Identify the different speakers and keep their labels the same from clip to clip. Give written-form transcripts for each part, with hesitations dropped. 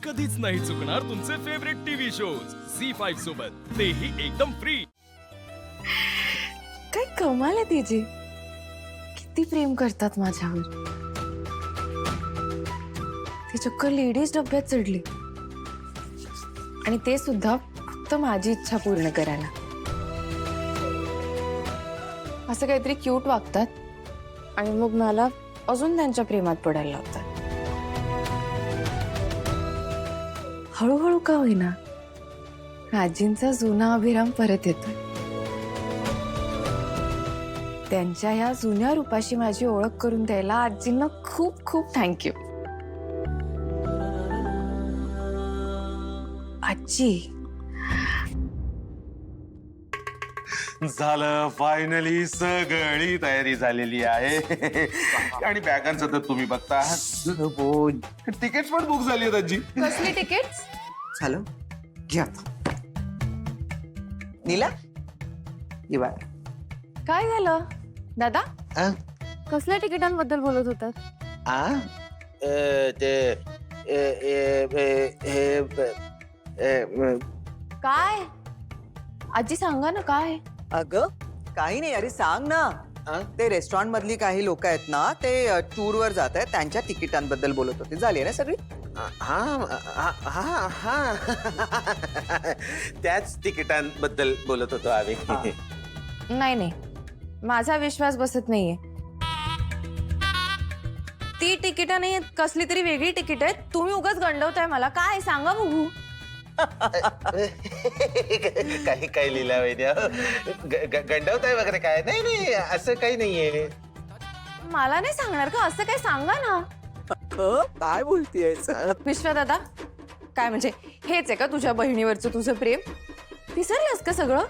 Speaker 1: कधीच नाही चुकणार तुमचे फेवरेट टीव्ही शोज झी5 सोबत, तेही एकदम फ्री।
Speaker 2: काय कमाल आहे तिची, किती प्रेम करतात माझ्यावर। ती चक्क लेडीज डब्यात चढली आणि ते सुद्धा फक्त माझी इच्छा पूर्ण करायला। असं काहीतरी क्यूट वागतात आणि मग मला अजून त्यांच्या प्रेमात पडायला लावतात। हळूहळू का होईना आजींचा जुना अभिराम परत येतोय। त्यांच्या या जुन्या रूपाशी माझी ओळख करून द्यायला आजींना खूप खूप थँक्यू। आजी,
Speaker 3: झालं फायनली, सगळी तयारी झालेली आहे आणि बॅगांचं तर तुम्ही बघता आहात। तिकीट्स पण बुक झाली आहेत आजी।
Speaker 2: कसली तिकीट्स?
Speaker 4: झालं, घ्या नीला, ये बाळ।
Speaker 2: काय झालं दादा?
Speaker 3: आ?
Speaker 2: कसल्या तिकिटांबद्दल बोलत होतात? काय आजी सांगा ना काय?
Speaker 4: अगं काही नाही, अरे सांग ना। ते रेस्टॉरंट मधली काही लोक आहेत ना, ते टूर वर जात आहेत, त्यांच्या तिकिटांबद्दल बोलत होते। झाली ना सगळी?
Speaker 3: त्याच तिकिटांबद्दल बोलत होतो आम्ही।
Speaker 2: नाही नाही, माझा विश्वास बसत नाहीये। ती तिकीट नाही, कसली तरी वेगळी तिकीट आहेत। तुम्ही उगाच गंडवताय मला, काय सांगा बघू।
Speaker 3: काही काही लिहिला गंडवताय वगैरे काय? नाही नाही, असं काही नाहीये।
Speaker 2: मला नाही सांगणार का? असं काय सांगा ना।
Speaker 4: काय बोलतेयस?
Speaker 2: विश्वा दादा, काय म्हणजे हेच आहे का तुझ्या बहिणीवरचं तुझं प्रेम? विसरलास का सगळं?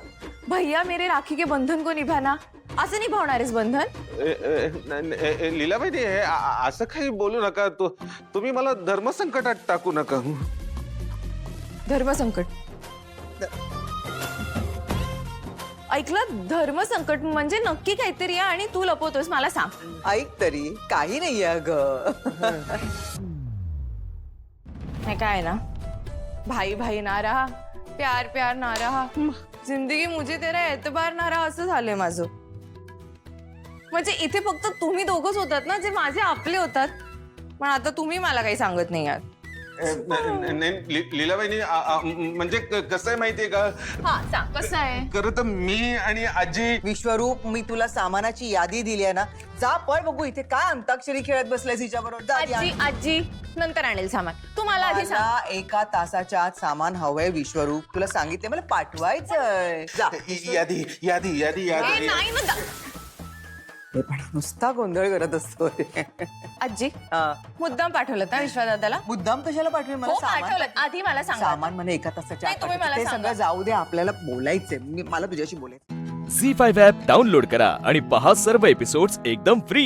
Speaker 2: भैया मेरे राखी के बंधन को निभाना, असं निभावणारेस बंधन?
Speaker 3: लीलाबाई, असं काही बोलू नका। तुम्ही मला धर्मसंकटात टाकू नका।
Speaker 2: धर्मसंकट ऐकलं? धर्मसंकट म्हणजे नक्की काहीतरी आहे आणि तू लपवतोस, मला सांग।
Speaker 4: ऐक तरी, काही नाहीये अगं।
Speaker 2: हे काय ना, भाई भाई ना रहा, प्यार प्यार ना रहा, जिंदगी मुझे तेरा एतबार ना रहा, असं झालंय माझं। म्हणजे इथे फक्त तुम्ही दोघंच होतात ना जे माझे आपले होतात, पण आता तुम्ही मला काही सांगत नाही आहात।
Speaker 3: लीलाबाई, म्हणजे कसं आहे माहितीये का?
Speaker 2: हा सांग, कसं आहे?
Speaker 3: खरं तर मी आणि आजी।
Speaker 4: विश्वरूप, मी तुला सामानाची यादी दिली आहे ना, जा पळ बघू इथे काय अंताक्षरी खेळत बसलाय हिच्या बरोबर।
Speaker 2: आजी आजी नंतर आणेल सामान, तू मला आधी सांग।
Speaker 4: मला 1 तासाच्या आत सामान हवंय विश्वरूप, तुला सांगितलं मला पाठवायचंय। जा।
Speaker 3: यादी यादी यादी
Speaker 2: ए,
Speaker 3: यादी।
Speaker 2: नाही ना
Speaker 4: हे पण नुसता गोंधळ करत असतो।
Speaker 2: आजी, मुद्दाम पाठवलं ना विश्वादादाला?
Speaker 4: मुद्दाम कशाला पाठवेल? मला
Speaker 2: हो
Speaker 4: सामान
Speaker 2: पाठवलं, आधी मला सांगा।
Speaker 4: सामान मला 1 तासाच्या
Speaker 2: नाही,
Speaker 4: आत
Speaker 2: तुम्ही
Speaker 4: पाठवायचं।
Speaker 2: मला
Speaker 4: ते
Speaker 2: सांगा।
Speaker 4: सगळं जाऊ दे, आपल्याला बोलायचंय, मला तुझ्याशी बोलायचं।
Speaker 1: झी5 ॲप डाउनलोड करा आणि पहा सर्व एपिसोड्स एकदम फ्री।